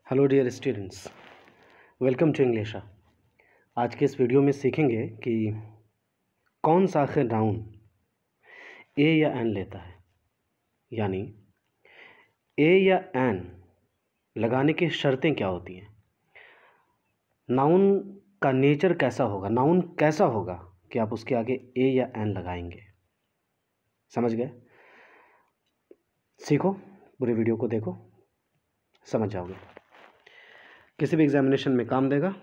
Hello dear students, welcome to English. आज के इस वीडियो में सीखेंगे कि कौन सा आखिर नाउन ए या एन लेता है, यानी ए या एन लगाने की शर्तें क्या होती हैं, नाउन का नेचर कैसा होगा, नाउन कैसा होगा कि आप उसके आगे ए या एन लगाएंगे। समझ गए? सीखो, पूरे वीडियो को देखो, समझ जाओगे, किसी भी एग्जामिनेशन में काम देगा।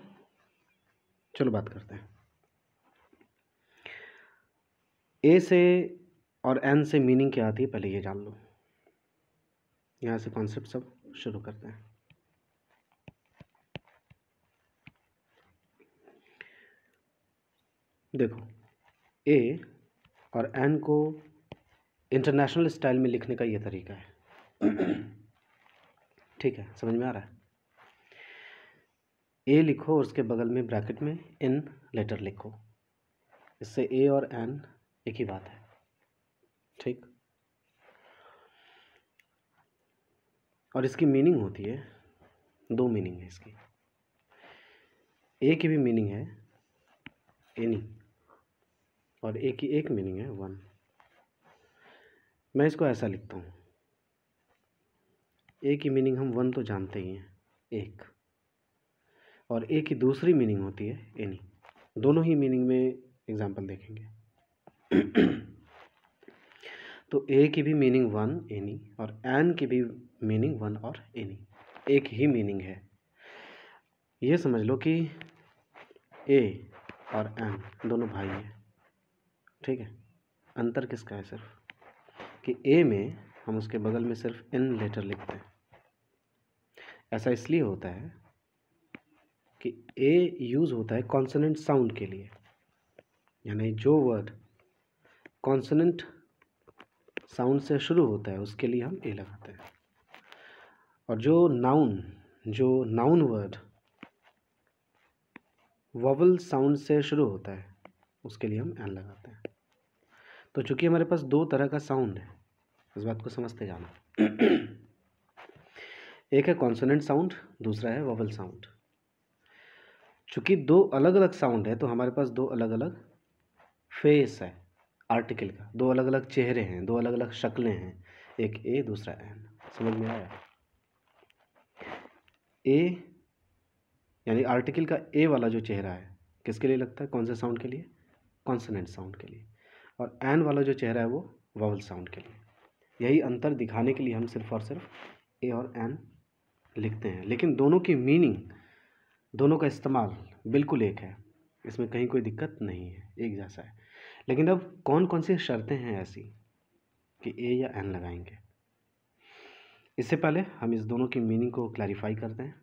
चलो बात करते हैं। ए से और एन से मीनिंग क्या आती है, पहले ये जान लो। यहाँ से कॉन्सेप्ट सब शुरू करते हैं। देखो, ए और एन को इंटरनेशनल स्टाइल में लिखने का ये तरीका है। ठीक है, समझ में आ रहा है? ए लिखो और उसके बगल में ब्रैकेट में इन लेटर लिखो। इससे ए और एन एक ही बात है। ठीक, और इसकी मीनिंग होती है, दो मीनिंग है इसकी। ए की भी मीनिंग है एनी, और ए की एक मीनिंग है वन। मैं इसको ऐसा लिखता हूँ, ए की मीनिंग हम वन तो जानते ही हैं, एक, और ए की दूसरी मीनिंग होती है एनी। दोनों ही मीनिंग में एग्जाम्पल देखेंगे। तो ए की भी मीनिंग वन एनी, और एन की भी मीनिंग वन और एनी, एक ही मीनिंग है। ये समझ लो कि ए और एन दोनों भाई हैं। ठीक है, अंतर किसका है सिर्फ कि ए में हम उसके बगल में सिर्फ इन लेटर लिखते हैं। ऐसा इसलिए होता है कि ए यूज़ होता है कॉन्सोनेंट साउंड के लिए, यानी जो वर्ड कॉन्सोनेंट साउंड से शुरू होता है उसके लिए हम ए लगाते हैं, और जो नाउन वर्ड वॉवल साउंड से शुरू होता है उसके लिए हम एन लगाते हैं। तो चूंकि हमारे पास दो तरह का साउंड है, इस बात को समझते जाना। एक है कॉन्सोनेंट साउंड, दूसरा है वॉवल साउंड। चूंकि दो अलग अलग साउंड है तो हमारे पास दो अलग अलग फेस है आर्टिकल का, दो अलग अलग चेहरे हैं, दो अलग अलग शक्लें हैं, एक ए दूसरा एन। समझ में आया? ए यानी आर्टिकल का ए वाला जो चेहरा है किसके लिए लगता है, कौन से साउंड के लिए? कॉन्सोनेंट साउंड के लिए। और एन वाला जो चेहरा है वो वॉवल साउंड के लिए। यही अंतर दिखाने के लिए हम सिर्फ और सिर्फ ए और एन लिखते हैं, लेकिन दोनों की मीनिंग, दोनों का इस्तेमाल बिल्कुल एक है, इसमें कहीं कोई दिक्कत नहीं है, एक जैसा है। लेकिन अब कौन कौन सी शर्तें हैं ऐसी कि ए या एन लगाएंगे, इससे पहले हम इस दोनों की मीनिंग को क्लैरिफाई करते हैं।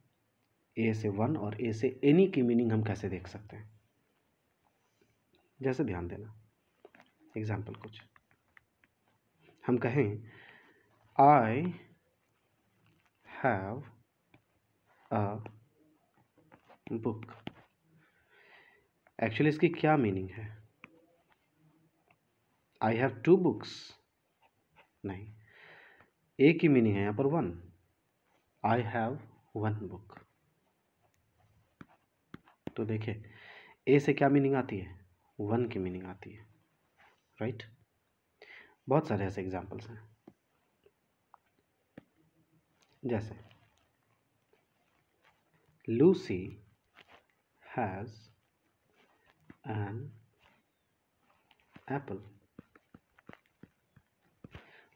ए से वन और ए से एनी की मीनिंग हम कैसे देख सकते हैं, जैसे ध्यान देना। एग्जाम्पल कुछ हम कहें, I have a book. Actually इसकी क्या मीनिंग है? आई हैव टू बुक्स नहीं, ए की मीनिंग है यहाँ पर one. I have one book. तो देखिए, ए से क्या मीनिंग आती है? वन की मीनिंग आती है, राइट? बहुत सारे ऐसे एग्जाम्पल्स हैं, जैसे Lucy has an apple.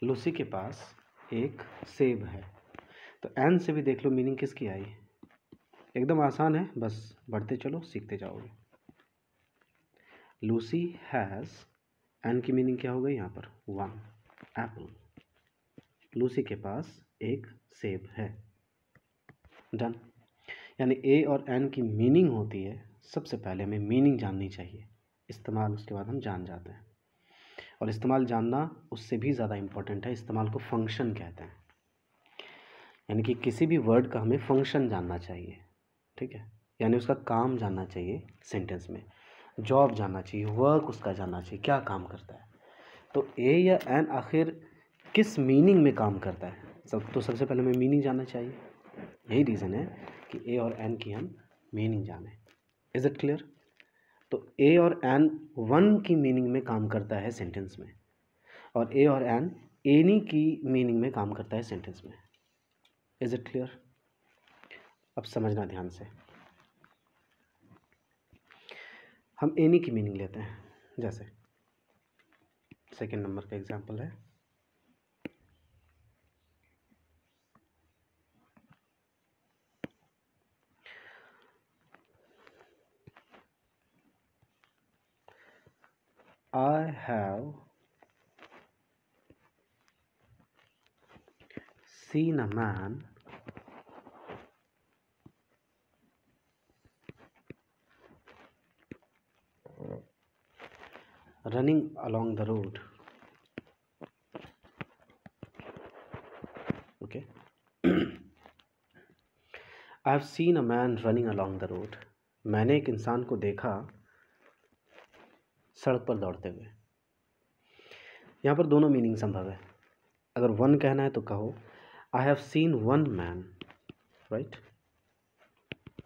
Lucy के पास एक सेब है। तो एन से भी देख लो मीनिंग किसकी आई। एकदम आसान है, बस बढ़ते चलो सीखते जाओगे। लूसी हैज़, एन की मीनिंग क्या हो गई यहाँ पर? One, Apple. लूसी के पास एक सेब है। डन। यानी ए और एन की मीनिंग होती है, सबसे पहले हमें मीनिंग जाननी चाहिए, इस्तेमाल उसके बाद हम जान जाते हैं। और इस्तेमाल जानना उससे भी ज़्यादा इम्पोर्टेंट है, इस्तेमाल को फंक्शन कहते हैं। यानी कि किसी भी वर्ड का हमें फंक्शन जानना चाहिए। ठीक है, यानी उसका काम जानना चाहिए, सेंटेंस में जॉब जानना चाहिए, वर्क उसका जानना चाहिए, क्या काम करता है। तो ए या एन आखिर किस मीनिंग में काम करता है, सबसे पहले हमें मीनिंग जानना चाहिए। यही रीज़न है कि ए और एन की हम मीनिंग जाने। Is it clear? तो ए और एन वन की मीनिंग में काम करता है सेंटेंस में, और ए और एन एनी की मीनिंग में काम करता है सेंटेंस में। Is it clear? अब समझना ध्यान से। हम एनी की मीनिंग लेते हैं, जैसे सेकेंड नंबर का एग्जाम्पल है, I have seen a man running along the road. Okay. I have seen a man running along the road. मैंने एक इंसान को देखा सड़क पर दौड़ते हुए। यहाँ पर दोनों मीनिंग संभव है। अगर वन कहना है तो कहो I have seen one man, right.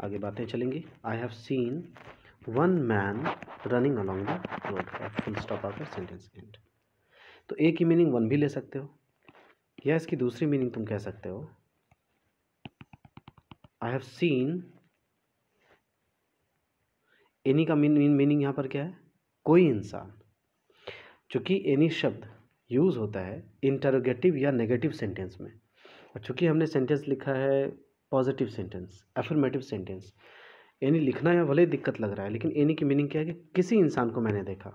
आगे बातें चलेंगी। I have seen one man running along the road, full stop आकर सेंटेंस एंड। तो ए की मीनिंग वन भी ले सकते हो, या इसकी दूसरी मीनिंग तुम कह सकते हो आई हैव सीन। एनी का मीनिंग यहाँ पर क्या है? कोई इंसान। चूँकि एनी शब्द यूज़ होता है इंटरोगेटिव या नेगेटिव सेंटेंस में, और चूँकि हमने सेंटेंस लिखा है positive sentence, affirmative sentence, any लिखना या भले दिक्कत लग रहा है, लेकिन एनी की मीनिंग क्या है कि किसी इंसान को मैंने देखा।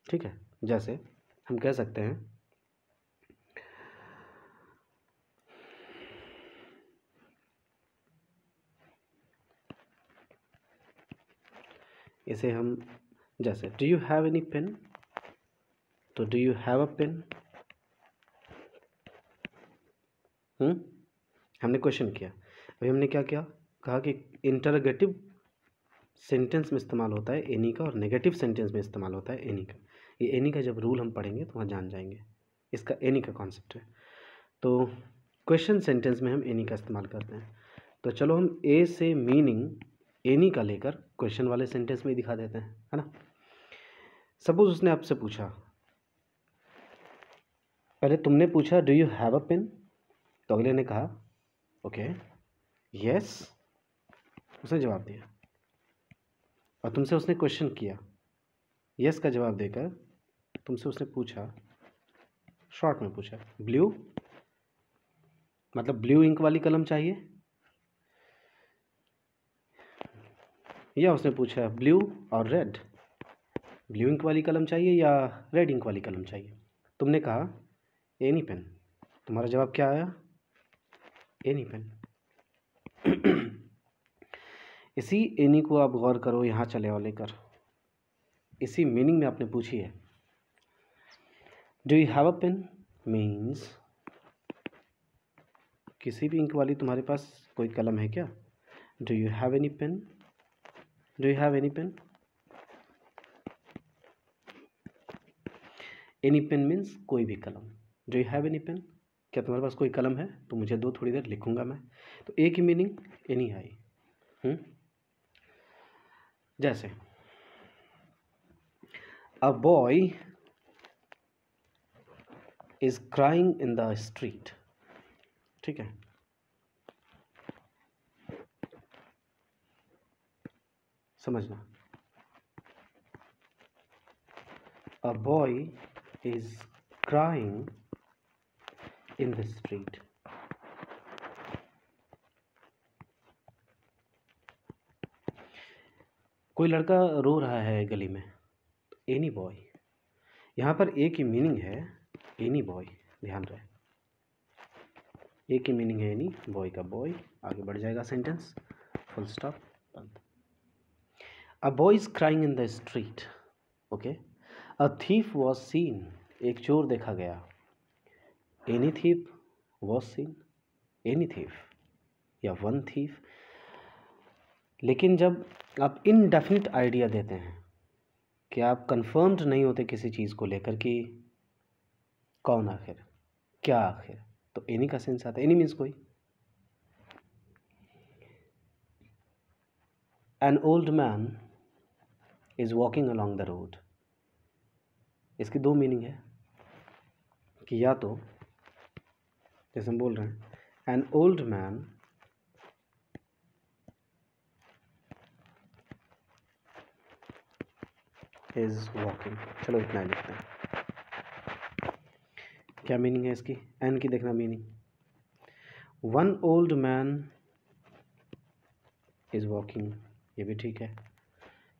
ठीक है, जैसे हम कह सकते हैं इसे हम जैसे do you have any pen, तो do you have a pen. हमने क्वेश्चन किया, अभी हमने क्या किया, कहा कि इंटरोगेटिव सेंटेंस में इस्तेमाल होता है एनी का, और नेगेटिव सेंटेंस में इस्तेमाल होता है एनी का। ये एनी का जब रूल हम पढ़ेंगे तो वहाँ जान जाएंगे, इसका एनी का कॉन्सेप्ट है। तो क्वेश्चन सेंटेंस में हम एनी का इस्तेमाल करते हैं। तो चलो हम ए से मीनिंग एनी का लेकर क्वेश्चन वाले सेंटेंस में ही दिखा देते हैं, है ना। सपोज उसने आपसे पूछा, पहले तुमने पूछा do you have a pen, तो अगले ने कहा ओके यस, उसने जवाब दिया, और तुमसे उसने क्वेश्चन किया, यस का जवाब देकर तुमसे उसने पूछा, शॉर्ट में पूछा ब्लू, मतलब ब्लू इंक वाली कलम चाहिए, या उसने पूछा ब्लू और रेड, ब्लू इंक वाली कलम चाहिए या रेड इंक वाली कलम चाहिए। तुमने कहा एनी पेन, तुम्हारा जवाब क्या आया? Any pen. इसी एनी को आप गौर करो, यहाँ चले आओ लेकर, इसी मीनिंग में आपने पूछी है do you have a pen means किसी भी इंक वाली तुम्हारे पास कोई कलम है क्या? Do you have any pen, do you have any pen. Any pen means कोई भी कलम। Do you have any pen, क्या तुम्हारे पास कोई कलम है? तो मुझे दो, थोड़ी देर लिखूंगा मैं। तो ए की मीनिंग एनी आई। जैसे a boy is crying in the street. ठीक है, समझना, a boy is crying in the street. कोई लड़का रो रहा है गली में, एनी बॉय। यहाँ पर ए की मीनिंग है एनी बॉय, ध्यान रहे, ए की मीनिंग है एनी, बॉय का बॉय, आगे बढ़ जाएगा सेंटेंस, फुल स्टॉप, बंद। अ boy is crying in the street. Okay, a thief was seen, एक चोर देखा गया, any thief was seen, any thief या वन थीफ। लेकिन जब आप इनडेफिनिट आइडिया देते हैं कि आप कंफर्म्ड नहीं होते किसी चीज़ को लेकर कि कौन आखिर, क्या आखिर, तो एनी का सेंस आता है। एनी मीन्स कोई, an old man is walking along the road. इसकी दो मीनिंग है कि या तो जैसे हम बोल रहे हैं an old man is walking, चलो इतना ही लिखते हैं। क्या मीनिंग है इसकी? एन की देखना meaning. One old man is walking, ये भी ठीक है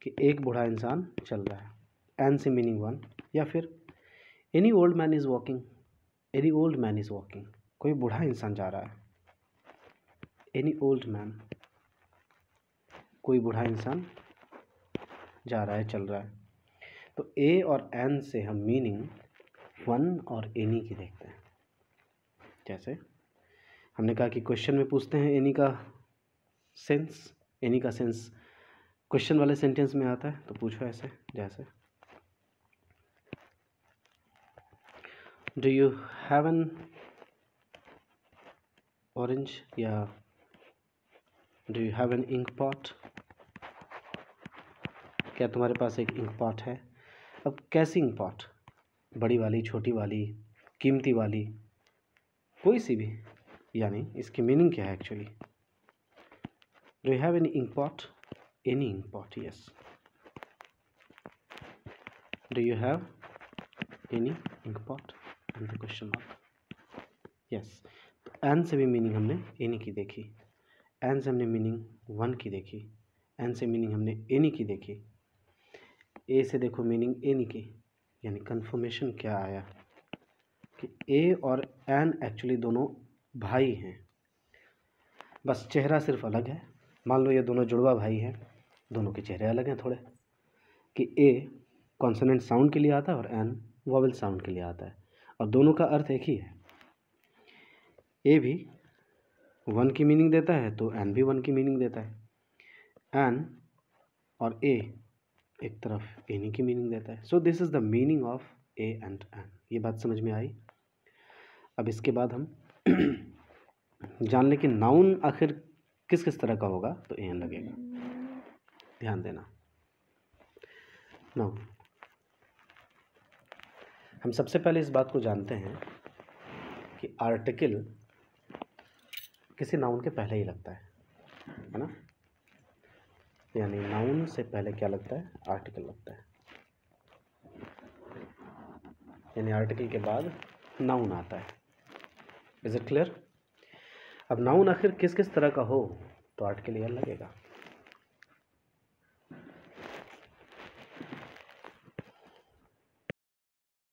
कि एक बूढ़ा इंसान चल रहा है। एन से मीनिंग वन, या फिर any old man is walking, any old man is walking, कोई बूढ़ा इंसान जा रहा है। एनी ओल्ड मैन, कोई बूढ़ा इंसान जा रहा है, चल रहा है। तो ए और एन से हम मीनिंग वन और एनी की देखते हैं। जैसे हमने कहा कि क्वेश्चन में पूछते हैं एनी का सेंस, एनी का सेंस क्वेश्चन वाले सेंटेंस में आता है, तो पूछो ऐसे, जैसे do you have an orange, या do you have an ink pot, क्या तुम्हारे पास एक इंक पॉट है? अब कैसी इंक पॉट? बड़ी वाली, छोटी वाली, कीमती वाली, कोई सी भी, यानी इसकी मीनिंग क्या है actually? Do you have any ink pot? Any ink pot, yes. Do you have any ink pot and the question mark, yes. तो एन से भी मीनिंग हमने एनी की देखी, एन से हमने मीनिंग वन की देखी, एन से मीनिंग हमने एनी की देखी, ए से देखो मीनिंग एनी की, यानी कन्फर्मेशन क्या आया कि ए और एन एक्चुअली दोनों भाई हैं, बस चेहरा सिर्फ अलग है। मान लो ये दोनों जुड़वा भाई हैं, दोनों के चेहरे अलग हैं थोड़े, कि ए कॉन्सोनेंट साउंड के लिए आता है और एन वोवेल साउंड के लिए आता है, और दोनों का अर्थ एक ही है। ए भी वन की मीनिंग देता है तो एन भी वन की मीनिंग देता है। एन और ए एक तरफ एनी की मीनिंग देता है। So this is the meaning of a and an. ये बात समझ में आई? अब इसके बाद हम जान लें कि नाउन आखिर किस किस तरह का होगा, तो एन लगेगा, ध्यान देना। नाउन, हम सबसे पहले इस बात को जानते हैं कि आर्टिकल किसी नाउन के पहले ही लगता है ना? यानी नाउन से पहले क्या लगता है? आर्टिकल लगता है, यानी आर्टिकल के बाद नाउन आता है। Is it clear? अब नाउन आखिर किस किस तरह का हो तो आर्टिकल एन लगेगा।